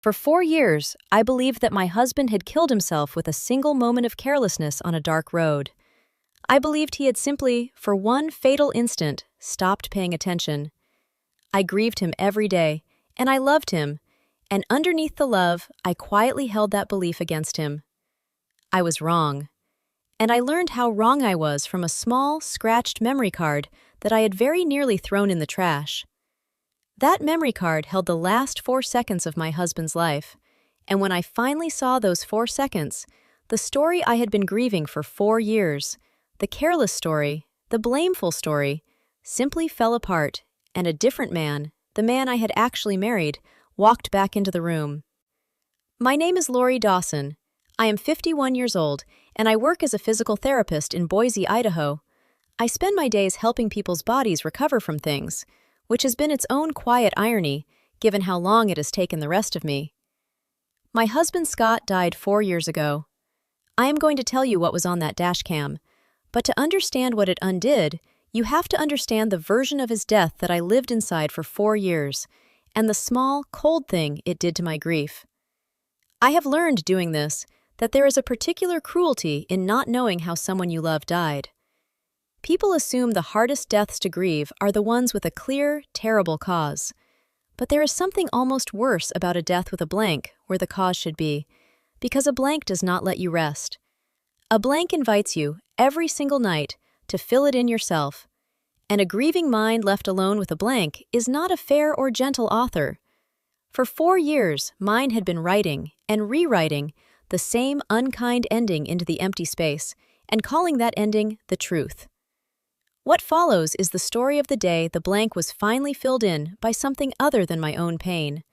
For 4 years, I believed that my husband had killed himself with a single moment of carelessness on a dark road. I believed he had simply, for one fatal instant, stopped paying attention. I grieved him every day, and I loved him, and underneath the love, I quietly held that belief against him. I was wrong. And I learned how wrong I was from a small, scratched memory card that I had very nearly thrown in the trash. That memory card held the last 4 seconds of my husband's life, and when I finally saw those 4 seconds, the story I had been grieving for 4 years, the careless story, the blameful story, simply fell apart, and a different man, the man I had actually married, walked back into the room. My name is Lori Dawson. I am 51 years old, and I work as a physical therapist in Boise, Idaho. I spend my days helping people's bodies recover from things, which has been its own quiet irony, given how long it has taken the rest of me. My husband Scott died 4 years ago. I am going to tell you what was on that dashcam, but to understand what it undid, you have to understand the version of his death that I lived inside for 4 years, and the small, cold thing it did to my grief. I have learned doing this that there is a particular cruelty in not knowing how someone you love died. People assume the hardest deaths to grieve are the ones with a clear, terrible cause. But there is something almost worse about a death with a blank where the cause should be, because a blank does not let you rest. A blank invites you, every single night, to fill it in yourself. And a grieving mind left alone with a blank is not a fair or gentle author. For 4 years, mine had been writing and rewriting the same unkind ending into the empty space, and calling that ending the truth. What follows is the story of the day the blank was finally filled in by something other than my own pain.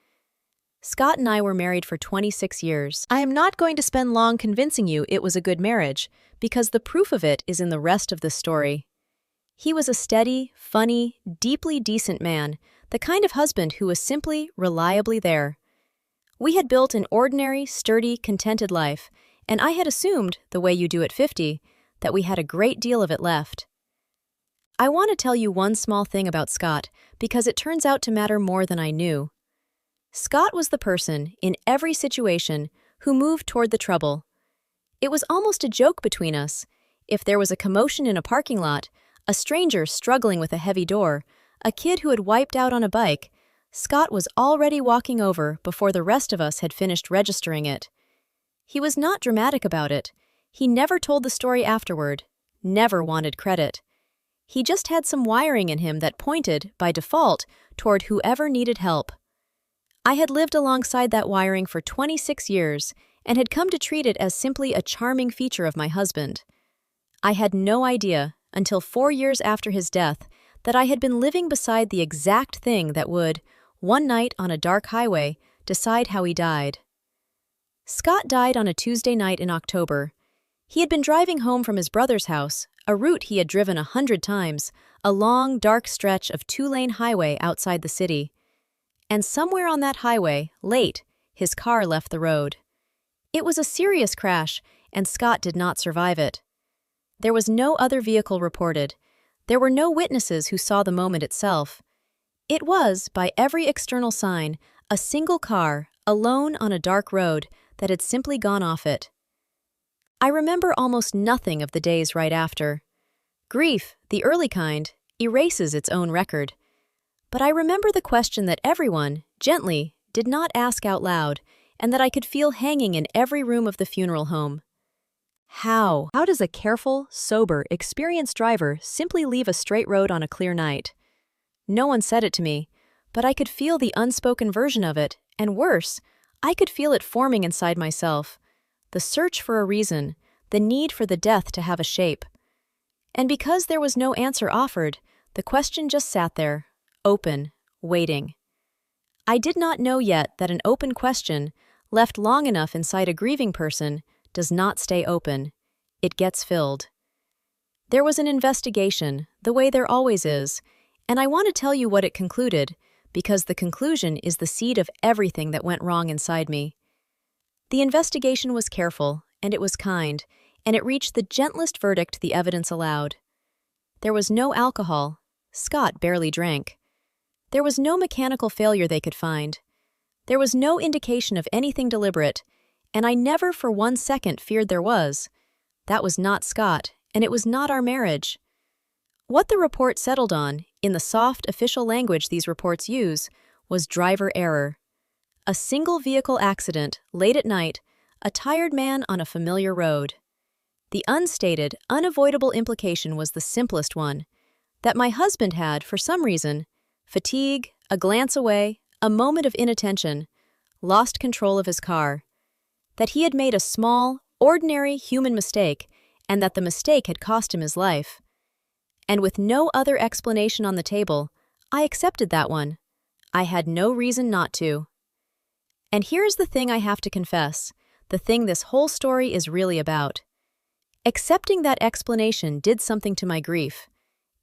Scott and I were married for 26 years. I am not going to spend long convincing you it was a good marriage, because the proof of it is in the rest of the story. He was a steady, funny, deeply decent man, the kind of husband who was simply, reliably there. We had built an ordinary, sturdy, contented life, and I had assumed, the way you do at 50, that we had a great deal of it left. I want to tell you one small thing about Scott, because it turns out to matter more than I knew. Scott was the person, in every situation, who moved toward the trouble. It was almost a joke between us. If there was a commotion in a parking lot, a stranger struggling with a heavy door, a kid who had wiped out on a bike, Scott was already walking over before the rest of us had finished registering it. He was not dramatic about it. He never told the story afterward, never wanted credit. He just had some wiring in him that pointed, by default, toward whoever needed help. I had lived alongside that wiring for 26 years and had come to treat it as simply a charming feature of my husband. I had no idea, until 4 years after his death, that I had been living beside the exact thing that would, one night on a dark highway, decide how he died. Scott died on a Tuesday night in October. He had been driving home from his brother's house, a route he had driven 100 times, a long, dark stretch of 2-lane highway outside the city. And somewhere on that highway, late, his car left the road. It was a serious crash, and Scott did not survive it. There was no other vehicle reported. There were no witnesses who saw the moment itself. It was, by every external sign, a single car, alone on a dark road, that had simply gone off it. I remember almost nothing of the days right after. Grief, the early kind, erases its own record. But I remember the question that everyone, gently, did not ask out loud, and that I could feel hanging in every room of the funeral home. How? How does a careful, sober, experienced driver simply leave a straight road on a clear night? No one said it to me, but I could feel the unspoken version of it, and worse, I could feel it forming inside myself. The search for a reason, the need for the death to have a shape. And because there was no answer offered, the question just sat there, open, waiting. I did not know yet that an open question, left long enough inside a grieving person, does not stay open. It gets filled. There was an investigation, the way there always is, and I want to tell you what it concluded, because the conclusion is the seed of everything that went wrong inside me. The investigation was careful, and it was kind, and it reached the gentlest verdict the evidence allowed. There was no alcohol. Scott barely drank. There was no mechanical failure they could find. There was no indication of anything deliberate, and I never for 1 second feared there was. That was not Scott, and it was not our marriage. What the report settled on, in the soft official language these reports use, was driver error. A single vehicle accident, late at night, a tired man on a familiar road. The unstated, unavoidable implication was the simplest one, that my husband had, for some reason, fatigue, a glance away, a moment of inattention, lost control of his car. That he had made a small, ordinary human mistake, and that the mistake had cost him his life. And with no other explanation on the table, I accepted that one. I had no reason not to. And here's the thing I have to confess, the thing this whole story is really about. Accepting that explanation did something to my grief.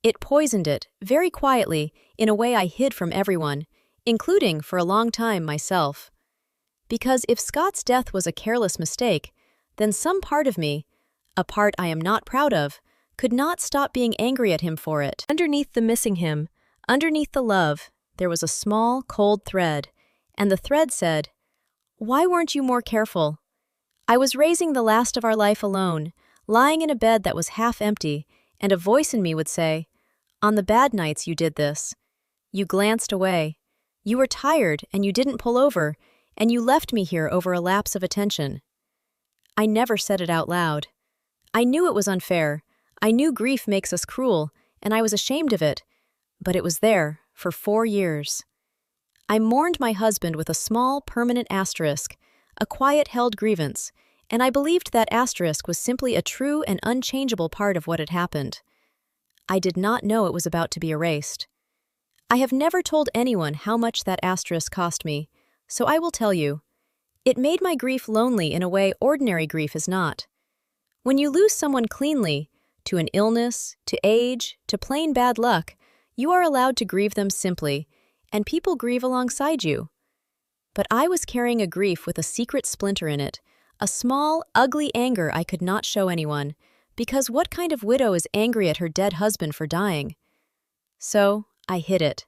It poisoned it, very quietly, in a way I hid from everyone, including, for a long time, myself. Because if Scott's death was a careless mistake, then some part of me, a part I am not proud of, could not stop being angry at him for it. Underneath the missing him, underneath the love, there was a small, cold thread, and the thread said, "Why weren't you more careful?" I was raising the last of our life alone, lying in a bed that was half empty, and a voice in me would say, "On the bad nights you did this. You glanced away. You were tired, and you didn't pull over, and you left me here over a lapse of attention." I never said it out loud. I knew it was unfair. I knew grief makes us cruel, and I was ashamed of it, but it was there for 4 years. I mourned my husband with a small, permanent asterisk, a quiet held grievance, and I believed that asterisk was simply a true and unchangeable part of what had happened. I did not know it was about to be erased. I have never told anyone how much that asterisk cost me, so I will tell you. It made my grief lonely in a way ordinary grief is not. When you lose someone cleanly, to an illness, to age, to plain bad luck, you are allowed to grieve them simply, and people grieve alongside you. But I was carrying a grief with a secret splinter in it, a small, ugly anger I could not show anyone, because what kind of widow is angry at her dead husband for dying? So, I hid it.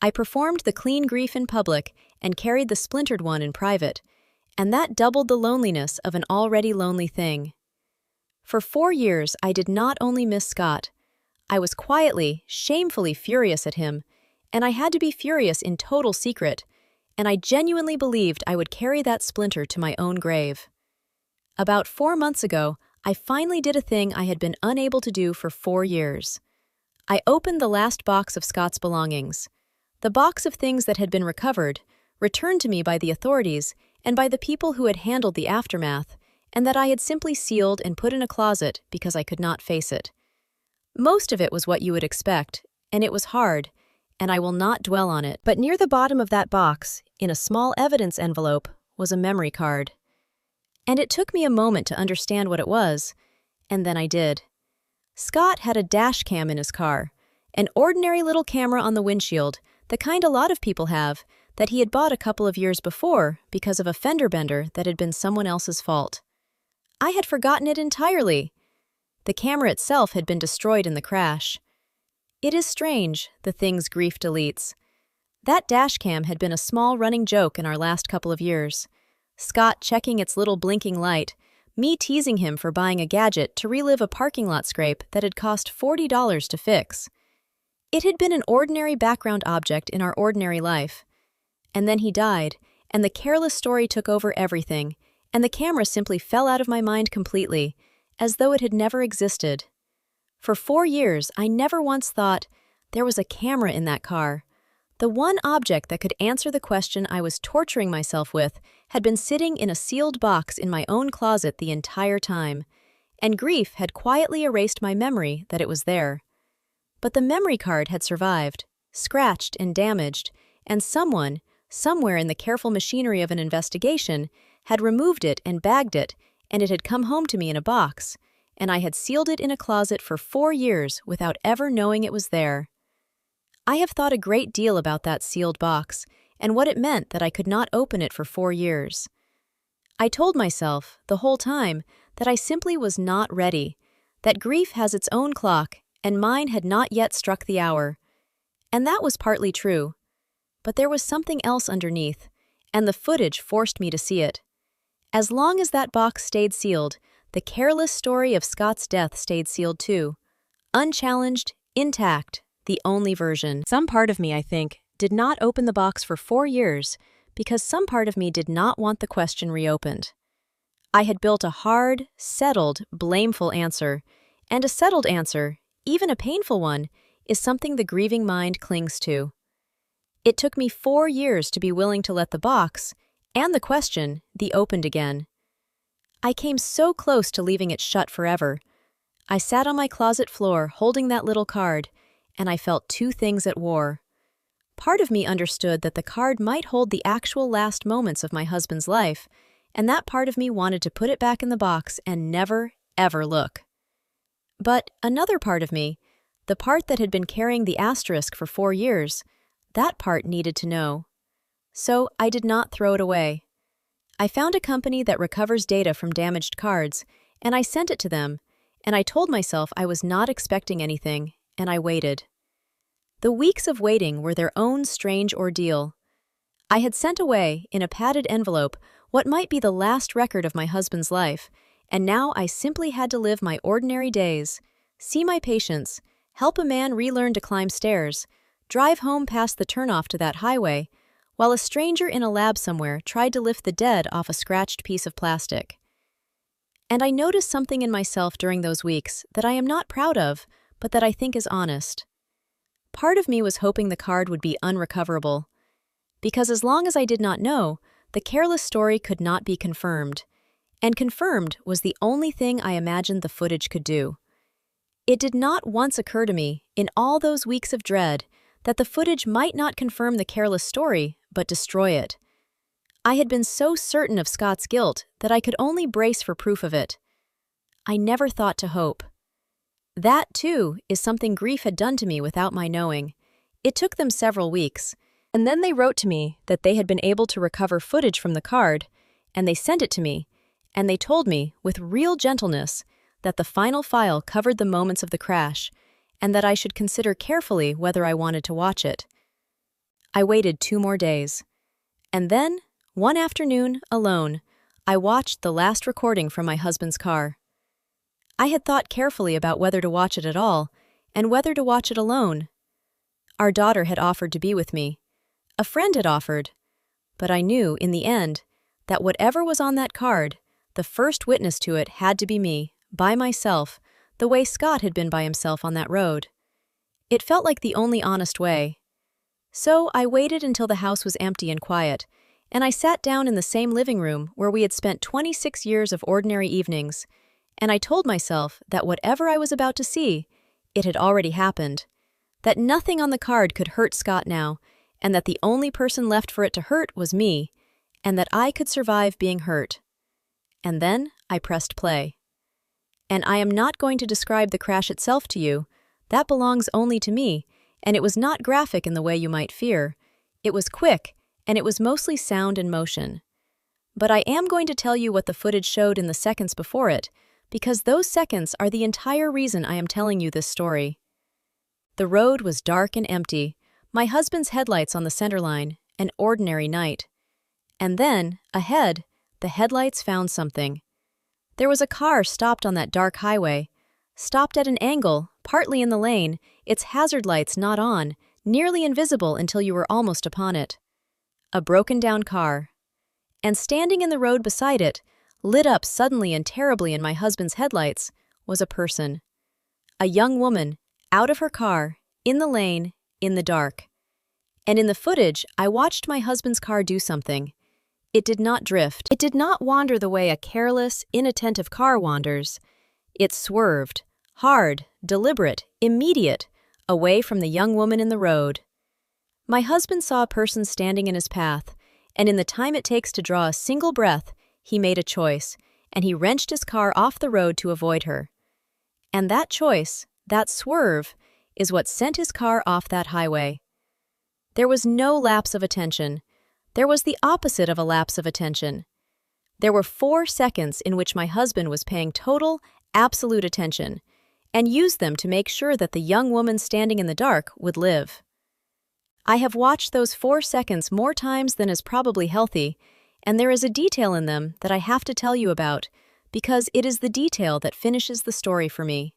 I performed the clean grief in public and carried the splintered one in private, and that doubled the loneliness of an already lonely thing. For 4 years, I did not only miss Scott. I was quietly, shamefully furious at him, and I had to be furious in total secret, and I genuinely believed I would carry that splinter to my own grave. About 4 months ago, I finally did a thing I had been unable to do for 4 years. I opened the last box of Scott's belongings, the box of things that had been recovered, returned to me by the authorities and by the people who had handled the aftermath, and that I had simply sealed and put in a closet because I could not face it. Most of it was what you would expect, and it was hard, and I will not dwell on it. But near the bottom of that box, in a small evidence envelope, was a memory card. And it took me a moment to understand what it was, and then I did. Scott had a Dashcam in his car, an ordinary little camera on the windshield, the kind a lot of people have, that he had bought a couple of years before because of a fender bender that had been someone else's fault. I had forgotten it entirely. The camera itself had been destroyed in the crash. It is strange, the things grief deletes. That Dashcam had been a small running joke in our last couple of years. Scott checking its little blinking light, me teasing him for buying a gadget to relive a parking lot scrape that had cost $40 to fix. It had been an ordinary background object in our ordinary life. And then he died, and the careless story took over everything, and the camera simply fell out of my mind completely, as though it had never existed. For 4 years, I never once thought, there was a camera in that car. The one object that could answer the question I was torturing myself with had been sitting in a sealed box in my own closet the entire time, and grief had quietly erased my memory that it was there. But the memory card had survived, scratched and damaged, and someone, somewhere in the careful machinery of an investigation, had removed it and bagged it, and it had come home to me in a box, and I had sealed it in a closet for 4 years without ever knowing it was there. I have thought a great deal about that sealed box, and what it meant that I could not open it for 4 years. I told myself, the whole time, that I simply was not ready, that grief has its own clock, and mine had not yet struck the hour. And that was partly true. But there was something else underneath, and the footage forced me to see it. As long as that box stayed sealed, the careless story of Scott's death stayed sealed too. Unchallenged, intact, the only version. Some part of me, I think, did not open the box for 4 years because some part of me did not want the question reopened. I had built a hard, settled, blameful answer, and a settled answer, even a painful one, is something the grieving mind clings to. It took me 4 years to be willing to let the box, and the question, be opened again. I came so close to leaving it shut forever. I sat on my closet floor holding that little card, and I felt two things at war. Part of me understood that the card might hold the actual last moments of my husband's life, and that part of me wanted to put it back in the box and never, ever look. But another part of me, the part that had been carrying the asterisk for 4 years, that part needed to know. So I did not throw it away. I found a company that recovers data from damaged cards, and I sent it to them, and I told myself I was not expecting anything, and I waited. The weeks of waiting were their own strange ordeal. I had sent away, in a padded envelope, what might be the last record of my husband's life, and now I simply had to live my ordinary days, see my patients, help a man relearn to climb stairs, drive home past the turnoff to that highway, while a stranger in a lab somewhere tried to lift the dead off a scratched piece of plastic. And I noticed something in myself during those weeks that I am not proud of, but that I think is honest. Part of me was hoping the card would be unrecoverable, because as long as I did not know, the careless story could not be confirmed, and confirmed was the only thing I imagined the footage could do. It did not once occur to me, in all those weeks of dread, that the footage might not confirm the careless story, but destroy it. I had been so certain of Scott's guilt that I could only brace for proof of it. I never thought to hope. That, too, is something grief had done to me without my knowing. It took them several weeks, and then they wrote to me that they had been able to recover footage from the card, and they sent it to me, and they told me, with real gentleness, that the final file covered the moments of the crash, and that I should consider carefully whether I wanted to watch it. I waited 2 more days. And then, one afternoon, alone, I watched the last recording from my husband's car. I had thought carefully about whether to watch it at all, and whether to watch it alone. Our daughter had offered to be with me. A friend had offered. But I knew, in the end, that whatever was on that card, the first witness to it had to be me, by myself, the way Scott had been by himself on that road. It felt like the only honest way. So I waited until the house was empty and quiet, and I sat down in the same living room where we had spent 26 years of ordinary evenings, and I told myself that whatever I was about to see, it had already happened, that nothing on the card could hurt Scott now, and that the only person left for it to hurt was me, and that I could survive being hurt. And then I pressed play. And I am not going to describe the crash itself to you. That belongs only to me, and it was not graphic in the way you might fear. It was quick, and it was mostly sound and motion. But I am going to tell you what the footage showed in the seconds before it, because those seconds are the entire reason I am telling you this story. The road was dark and empty, my husband's headlights on the center line, an ordinary night. And then, ahead, the headlights found something. There was a car stopped on that dark highway, stopped at an angle, partly in the lane, its hazard lights not on, nearly invisible until you were almost upon it. A broken-down car. And standing in the road beside it, lit up suddenly and terribly in my husband's headlights, was a person. A young woman, out of her car, in the lane, in the dark. And in the footage, I watched my husband's car do something. It did not drift. It did not wander the way a careless, inattentive car wanders. It swerved, hard, deliberate, immediate, away from the young woman in the road. My husband saw a person standing in his path, and in the time it takes to draw a single breath, he made a choice, and he wrenched his car off the road to avoid her. And that choice, that swerve, is what sent his car off that highway. There was no lapse of attention. There was the opposite of a lapse of attention. There were 4 seconds in which my husband was paying total, absolute attention, and used them to make sure that the young woman standing in the dark would live. I have watched those 4 seconds more times than is probably healthy, and there is a detail in them that I have to tell you about, because it is the detail that finishes the story for me.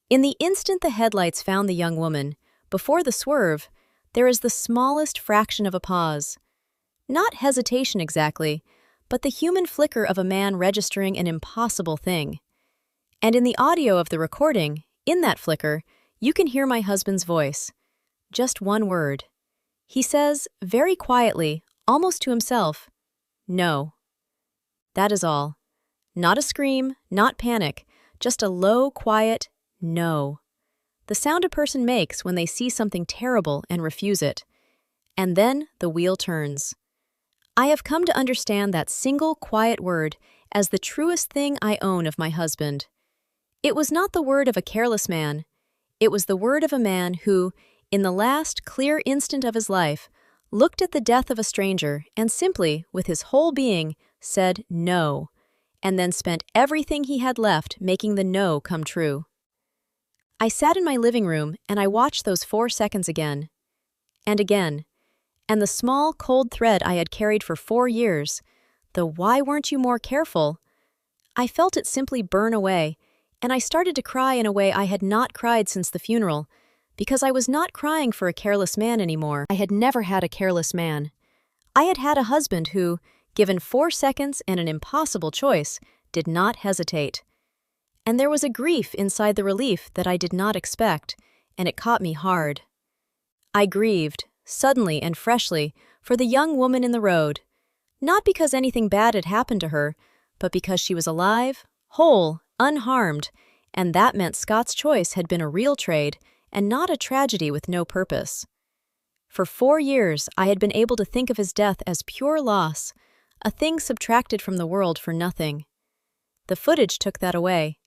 In the instant the headlights found the young woman, before the swerve, there is the smallest fraction of a pause. Not hesitation exactly, but the human flicker of a man registering an impossible thing. And in the audio of the recording, in that flicker, you can hear my husband's voice. Just one word. He says, very quietly, almost to himself, "No." That is all. Not a scream, not panic, just a low, quiet no. The sound a person makes when they see something terrible and refuse it. And then the wheel turns. I have come to understand that single, quiet word as the truest thing I own of my husband. It was not the word of a careless man. It was the word of a man who, in the last clear instant of his life, looked at the death of a stranger and simply, with his whole being, said no, and then spent everything he had left making the no come true. I sat in my living room and I watched those 4 seconds again. And again. And the small, cold thread I had carried for 4 years, the "why weren't you more careful?" I felt it simply burn away, and I started to cry in a way I had not cried since the funeral, because I was not crying for a careless man anymore. I had never had a careless man. I had had a husband who, given 4 seconds and an impossible choice, did not hesitate. And there was a grief inside the relief that I did not expect, and it caught me hard. I grieved, suddenly and freshly, for the young woman in the road, not because anything bad had happened to her, but because she was alive, whole, unharmed, and that meant Scott's choice had been a real trade and not a tragedy with no purpose. For 4 years, I had been able to think of his death as pure loss, a thing subtracted from the world for nothing. The footage took that away.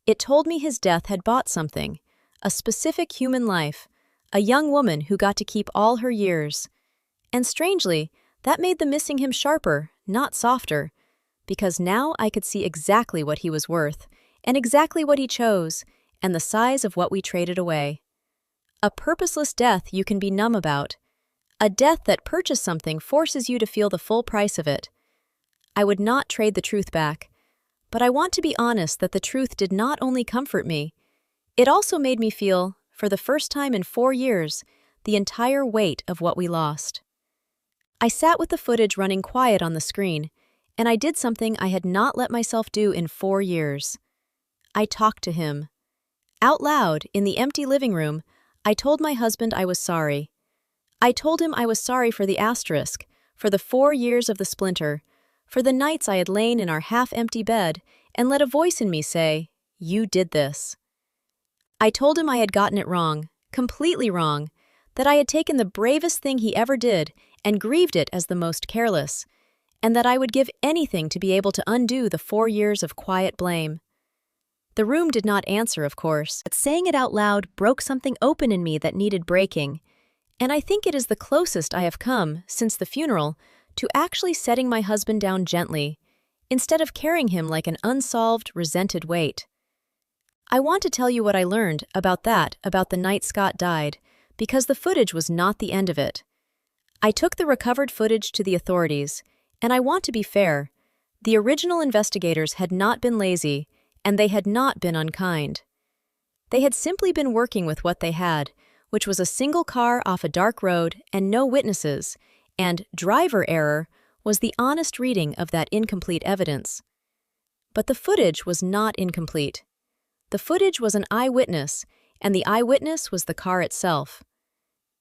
It told me his death had bought something, a specific human life, a young woman who got to keep all her years. And strangely, that made the missing him sharper, not softer, because now I could see exactly what he was worth, and exactly what he chose, and the size of what we traded away. A purposeless death you can be numb about. A death that purchased something forces you to feel the full price of it. I would not trade the truth back, but I want to be honest that the truth did not only comfort me, it also made me feel, for the first time in 4 years, the entire weight of what we lost. I sat with the footage running quiet on the screen, and I did something I had not let myself do in 4 years. I talked to him. Out loud, in the empty living room, I told my husband I was sorry. I told him I was sorry for the asterisk, for the 4 years of the splinter, for the nights I had lain in our half-empty bed and let a voice in me say, "You did this." I told him I had gotten it wrong, completely wrong, that I had taken the bravest thing he ever did and grieved it as the most careless, and that I would give anything to be able to undo the 4 years of quiet blame. The room did not answer, of course, but saying it out loud broke something open in me that needed breaking, and I think it is the closest I have come, since the funeral, to actually setting my husband down gently, instead of carrying him like an unsolved, resented weight. I want to tell you what I learned about the night Scott died, because the footage was not the end of it. I took the recovered footage to the authorities, and I want to be fair. The original investigators had not been lazy, and they had not been unkind. They had simply been working with what they had, which was a single car off a dark road and no witnesses, and driver error was the honest reading of that incomplete evidence. But the footage was not incomplete. The footage was an eyewitness, and the eyewitness was the car itself.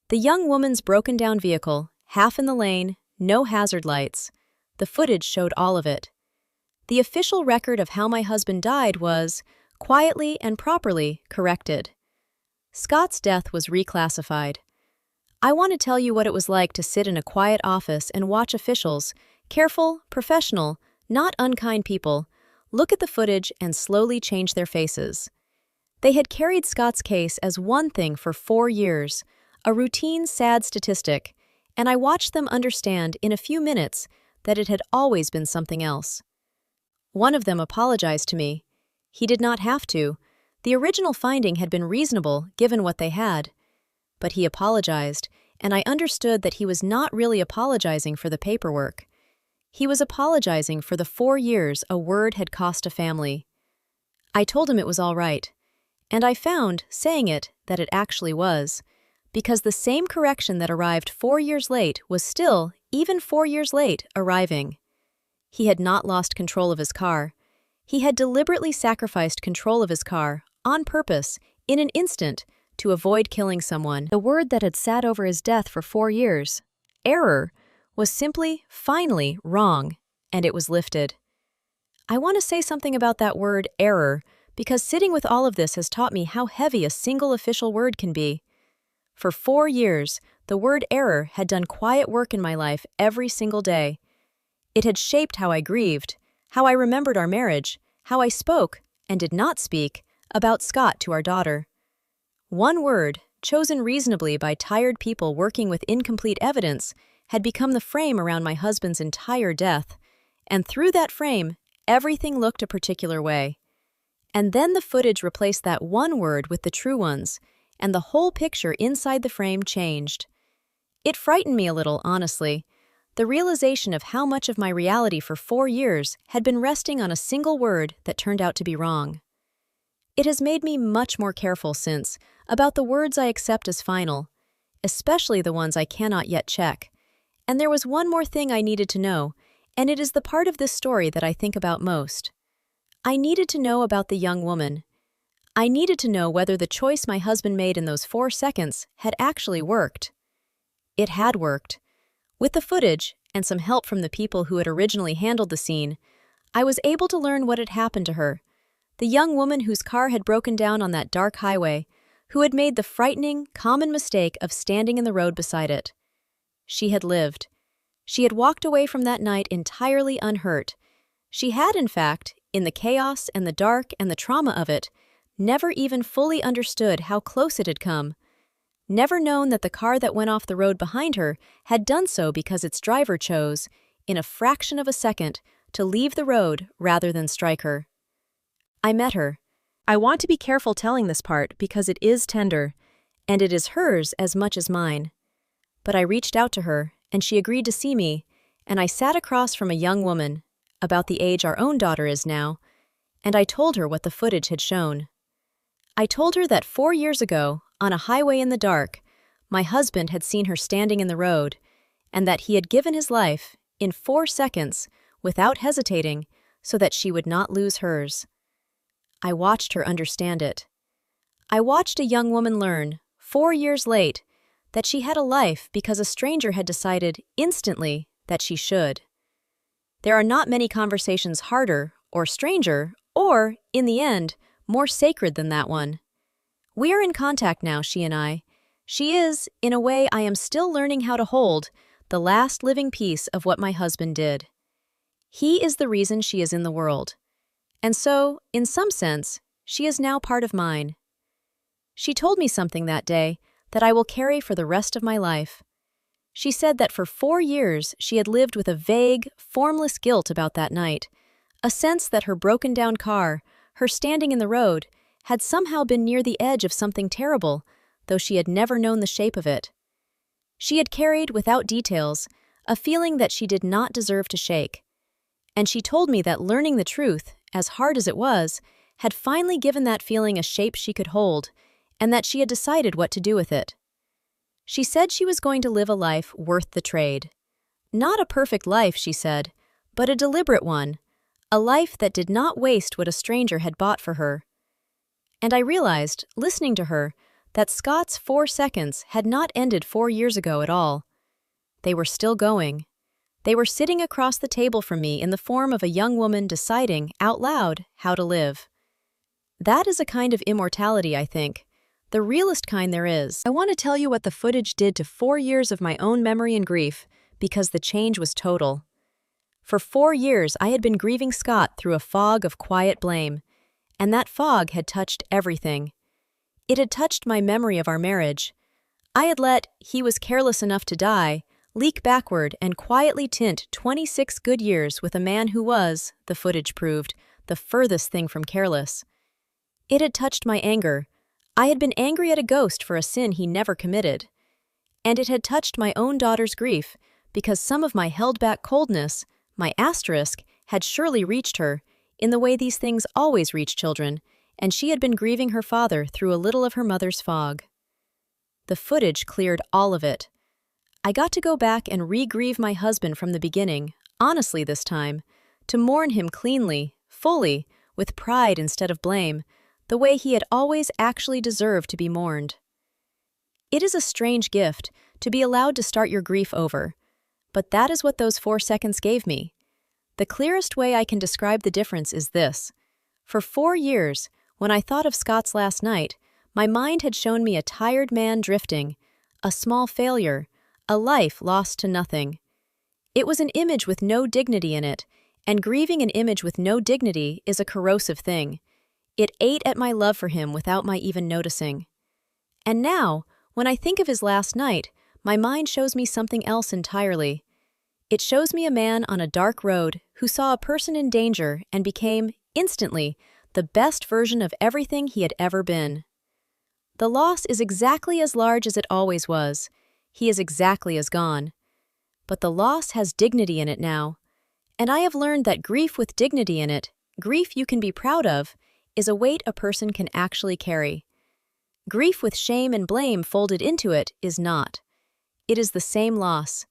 The young woman's broken-down vehicle, half in the lane, no hazard lights. The footage showed all of it. The official record of how my husband died was, quietly and properly, corrected. Scott's death was reclassified. I want to tell you what it was like to sit in a quiet office and watch officials, careful, professional, not unkind people, look at the footage and slowly change their faces. They had carried Scott's case as one thing for 4 years, a routine, sad statistic, and I watched them understand in a few minutes that it had always been something else. One of them apologized to me. He did not have to. The original finding had been reasonable given what they had. But he apologized, and I understood that he was not really apologizing for the paperwork. He was apologizing for the 4 years a word had cost a family. I told him it was all right, and I found, saying it, that it actually was, because the same correction that arrived 4 years late was still, even 4 years late, arriving. He had not lost control of his car. He had deliberately sacrificed control of his car, on purpose, in an instant, to avoid killing someone. The word that had sat over his death for 4 years, error, was simply, finally, wrong, and it was lifted. I want to say something about that word, error, because sitting with all of this has taught me how heavy a single official word can be. For 4 years, the word error had done quiet work in my life every single day. It had shaped how I grieved, how I remembered our marriage, how I spoke, and did not speak, about Scott to our daughter. One word, chosen reasonably by tired people working with incomplete evidence, had become the frame around my husband's entire death, and through that frame, everything looked a particular way. And then the footage replaced that one word with the true ones, and the whole picture inside the frame changed. It frightened me a little, honestly. The realization of how much of my reality for 4 years had been resting on a single word that turned out to be wrong. It has made me much more careful since about the words I accept as final, especially the ones I cannot yet check. And there was one more thing I needed to know, and it is the part of this story that I think about most. I needed to know about the young woman. I needed to know whether the choice my husband made in those 4 seconds had actually worked. It had worked. With the footage, and some help from the people who had originally handled the scene, I was able to learn what had happened to her. The young woman whose car had broken down on that dark highway, who had made the frightening, common mistake of standing in the road beside it. She had lived. She had walked away from that night entirely unhurt. She had, in fact, in the chaos and the dark and the trauma of it, never even fully understood how close it had come, never known that the car that went off the road behind her had done so because its driver chose, in a fraction of a second, to leave the road rather than strike her. I met her. I want to be careful telling this part because it is tender, and it is hers as much as mine. But I reached out to her, and she agreed to see me, and I sat across from a young woman, about the age our own daughter is now, and I told her what the footage had shown. I told her that 4 years ago, on a highway in the dark, my husband had seen her standing in the road, and that he had given his life, in 4 seconds, without hesitating, so that she would not lose hers. I watched her understand it. I watched a young woman learn, 4 years late, that she had a life because a stranger had decided, instantly, that she should. There are not many conversations harder, or stranger, or, in the end, more sacred than that one. We are in contact now, she and I. She is, in a way I am still learning how to hold, the last living piece of what my husband did. He is the reason she is in the world. And so, in some sense, she is now part of mine. She told me something that day that I will carry for the rest of my life. She said that for 4 years she had lived with a vague, formless guilt about that night, a sense that her broken-down car, her standing in the road, had somehow been near the edge of something terrible, though she had never known the shape of it. She had carried, without details, a feeling that she did not deserve to shake. And she told me that learning the truth, as hard as it was, had finally given that feeling a shape she could hold, and that she had decided what to do with it. She said she was going to live a life worth the trade. Not a perfect life, she said, but a deliberate one, a life that did not waste what a stranger had bought for her. And I realized, listening to her, that Scott's 4 seconds had not ended 4 years ago at all. They were still going. They were sitting across the table from me in the form of a young woman deciding, out loud, how to live. That is a kind of immortality, I think. The realest kind there is. I want to tell you what the footage did to 4 years of my own memory and grief, because the change was total. For 4 years, I had been grieving Scott through a fog of quiet blame, and that fog had touched everything. It had touched my memory of our marriage. I had let "he was careless enough to die" leak backward and quietly tint 26 good years with a man who was, the footage proved, the furthest thing from careless. It had touched my anger. I had been angry at a ghost for a sin he never committed. And it had touched my own daughter's grief, because some of my held-back coldness, my asterisk, had surely reached her, in the way these things always reach children, and she had been grieving her father through a little of her mother's fog. The footage cleared all of it. I got to go back and re-grieve my husband from the beginning, honestly this time, to mourn him cleanly, fully, with pride instead of blame, the way he had always actually deserved to be mourned. It is a strange gift to be allowed to start your grief over, but that is what those 4 seconds gave me. The clearest way I can describe the difference is this. For 4 years, when I thought of Scott's last night, my mind had shown me a tired man drifting, a small failure, a life lost to nothing. It was an image with no dignity in it, and grieving an image with no dignity is a corrosive thing. It ate at my love for him without my even noticing. And now, when I think of his last night, my mind shows me something else entirely. It shows me a man on a dark road who saw a person in danger and became, instantly, the best version of everything he had ever been. The loss is exactly as large as it always was. He is exactly as gone. But the loss has dignity in it now. And I have learned that grief with dignity in it, grief you can be proud of, is a weight a person can actually carry. Grief with shame and blame folded into it is not. It is the same loss,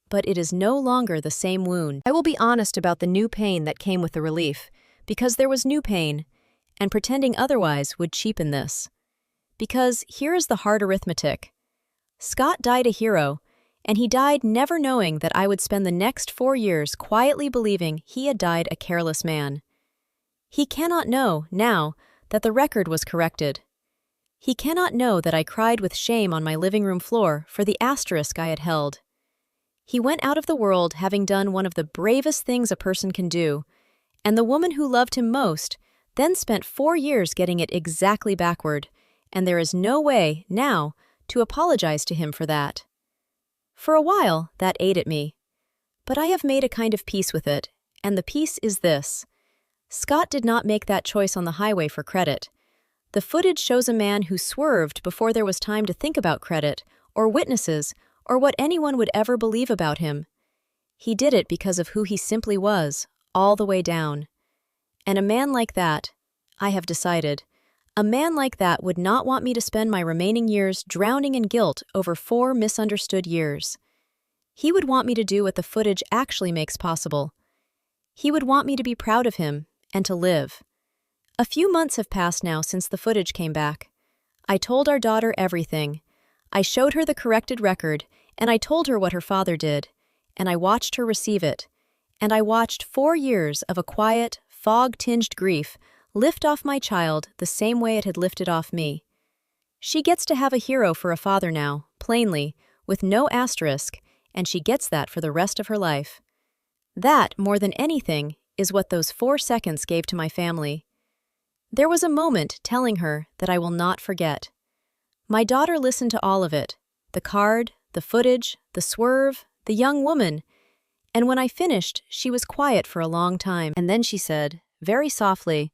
but it is no longer the same wound. I will be honest about the new pain that came with the relief, because there was new pain, and pretending otherwise would cheapen this. Because here is the hard arithmetic. Scott died a hero, and he died never knowing that I would spend the next 4 years quietly believing he had died a careless man. He cannot know, now, that the record was corrected. He cannot know that I cried with shame on my living room floor for the asterisk I had held. He went out of the world having done one of the bravest things a person can do, and the woman who loved him most then spent 4 years getting it exactly backward, and there is no way, now, to apologize to him for that. For a while, that ate at me. But I have made a kind of peace with it, and the peace is this. Scott did not make that choice on the highway for credit. The footage shows a man who swerved before there was time to think about credit, or witnesses, or what anyone would ever believe about him. He did it because of who he simply was, all the way down. And a man like that, I have decided, a man like that would not want me to spend my remaining years drowning in guilt over 4 misunderstood years. He would want me to do what the footage actually makes possible. He would want me to be proud of him, and to live. A few months have passed now since the footage came back. I told our daughter everything. I showed her the corrected record, and I told her what her father did, and I watched her receive it. And I watched 4 years of a quiet, fog-tinged grief lift off my child the same way it had lifted off me. She gets to have a hero for a father now, plainly, with no asterisk, and she gets that for the rest of her life. That, more than anything, is what those 4 seconds gave to my family. There was a moment telling her that I will not forget. My daughter listened to all of it, the card, the footage, the swerve, the young woman, and when I finished, she was quiet for a long time, and then she said, very softly,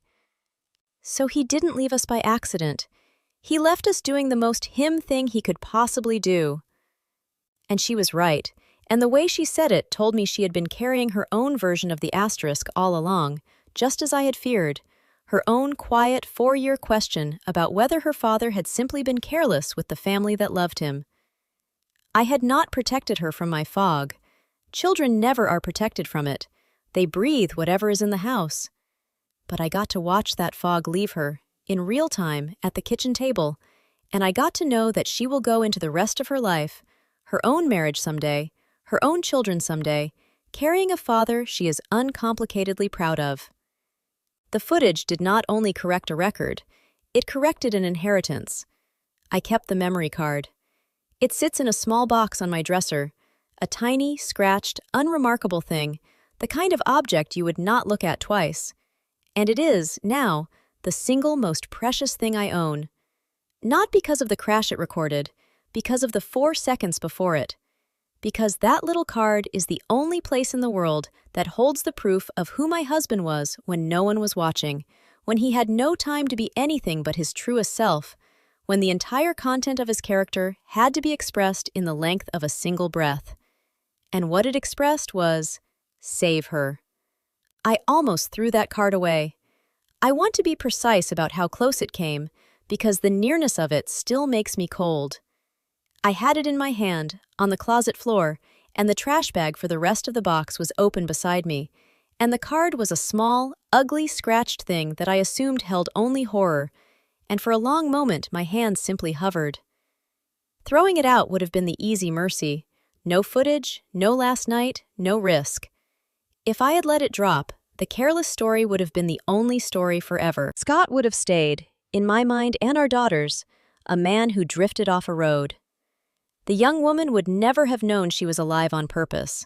"So he didn't leave us by accident. He left us doing the most him thing he could possibly do." And she was right, and the way she said it told me she had been carrying her own version of the asterisk all along, just as I had feared, her own quiet 4-year question about whether her father had simply been careless with the family that loved him. I had not protected her from my fog. Children never are protected from it. They breathe whatever is in the house. But I got to watch that fog leave her, in real time, at the kitchen table, and I got to know that she will go into the rest of her life, her own marriage someday, her own children someday, carrying a father she is uncomplicatedly proud of. The footage did not only correct a record, it corrected an inheritance. I kept the memory card. It sits in a small box on my dresser, a tiny, scratched, unremarkable thing, the kind of object you would not look at twice. And it is, now, the single most precious thing I own. Not because of the crash it recorded, because of the 4 seconds before it. Because that little card is the only place in the world that holds the proof of who my husband was when no one was watching, when he had no time to be anything but his truest self, when the entire content of his character had to be expressed in the length of a single breath. And what it expressed was, save her. I almost threw that card away. I want to be precise about how close it came, because the nearness of it still makes me cold. I had it in my hand, on the closet floor, and the trash bag for the rest of the box was open beside me, and the card was a small, ugly, scratched thing that I assumed held only horror, and for a long moment my hand simply hovered. Throwing it out would have been the easy mercy. No footage, no last night, no risk. If I had let it drop, the careless story would have been the only story forever. Scott would have stayed, in my mind and our daughter's, a man who drifted off a road. The young woman would never have known she was alive on purpose.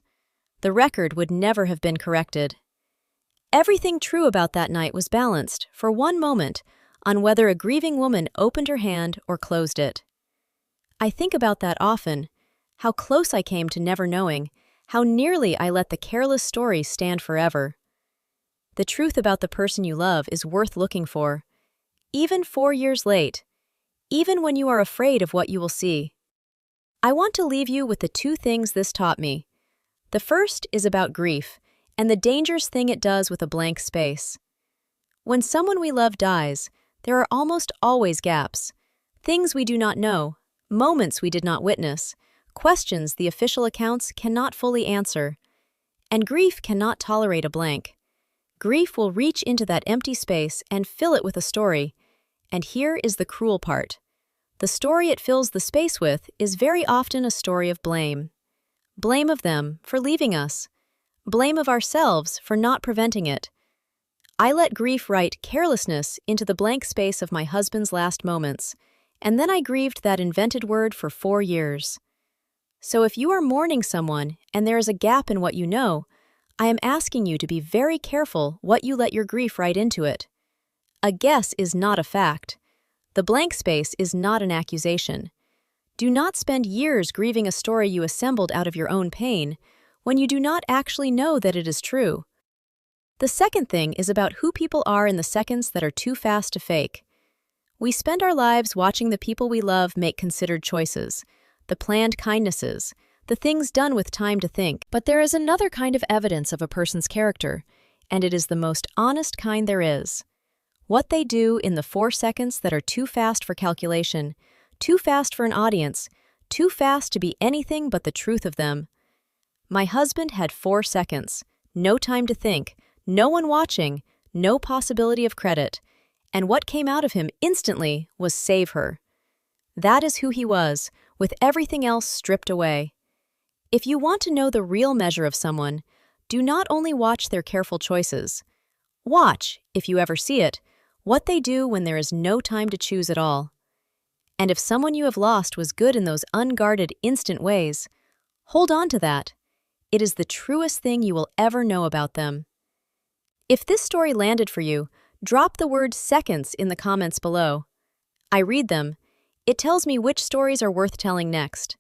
The record would never have been corrected. Everything true about that night was balanced, for one moment, on whether a grieving woman opened her hand or closed it. I think about that often, how close I came to never knowing, how nearly I let the careless story stand forever. The truth about the person you love is worth looking for, even 4 years late, even when you are afraid of what you will see. I want to leave you with the 2 things this taught me. The first is about grief, and the dangerous thing it does with a blank space. When someone we love dies, there are almost always gaps. Things we do not know, moments we did not witness, questions the official accounts cannot fully answer. And grief cannot tolerate a blank. Grief will reach into that empty space and fill it with a story. And here is the cruel part. The story it fills the space with is very often a story of blame. Blame of them for leaving us. Blame of ourselves for not preventing it. I let grief write carelessness into the blank space of my husband's last moments, and then I grieved that invented word for 4 years. So if you are mourning someone and there is a gap in what you know, I am asking you to be very careful what you let your grief write into it. A guess is not a fact. The blank space is not an accusation. Do not spend years grieving a story you assembled out of your own pain when you do not actually know that it is true. The second thing is about who people are in the seconds that are too fast to fake. We spend our lives watching the people we love make considered choices, the planned kindnesses, the things done with time to think. But there is another kind of evidence of a person's character, and it is the most honest kind there is. What they do in the 4 seconds that are too fast for calculation, too fast for an audience, too fast to be anything but the truth of them. My husband had 4 seconds, no time to think, no one watching, no possibility of credit, and what came out of him instantly was save her. That is who he was, with everything else stripped away. If you want to know the real measure of someone, do not only watch their careful choices. Watch, if you ever see it, what they do when there is no time to choose at all. And if someone you have lost was good in those unguarded, instant ways, hold on to that. It is the truest thing you will ever know about them. If this story landed for you, drop the word seconds in the comments below. I read them. It tells me which stories are worth telling next.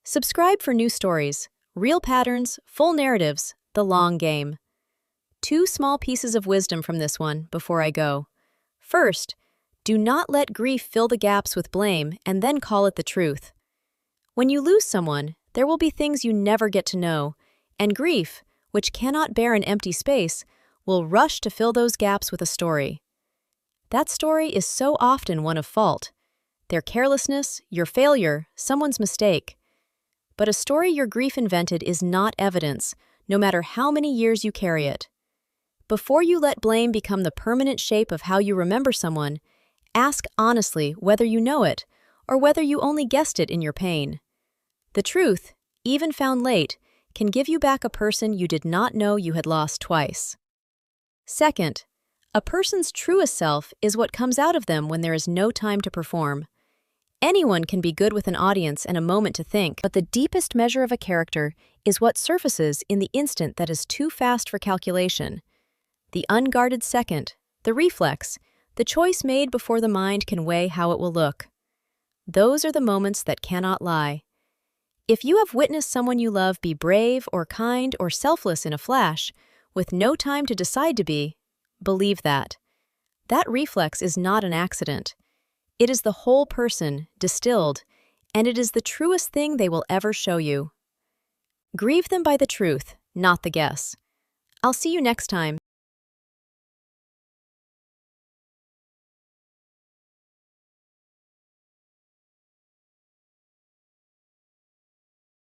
Subscribe for new stories, real patterns, full narratives, the long game. 2 small pieces of wisdom from this one before I go. First, do not let grief fill the gaps with blame and then call it the truth. When you lose someone, there will be things you never get to know, and grief, which cannot bear an empty space, will rush to fill those gaps with a story. That story is so often one of fault. Their carelessness, your failure, someone's mistake. But a story your grief invented is not evidence, no matter how many years you carry it. Before you let blame become the permanent shape of how you remember someone, ask honestly whether you know it, or whether you only guessed it in your pain. The truth, even found late, can give you back a person you did not know you had lost twice. Second, a person's truest self is what comes out of them when there is no time to perform. Anyone can be good with an audience and a moment to think, but the deepest measure of a character is what surfaces in the instant that is too fast for calculation. The unguarded second, the reflex, the choice made before the mind can weigh how it will look. Those are the moments that cannot lie. If you have witnessed someone you love be brave or kind or selfless in a flash, with no time to decide to be, believe that. That reflex is not an accident. It is the whole person, distilled, and it is the truest thing they will ever show you. Grieve them by the truth, not the guess. I'll see you next time.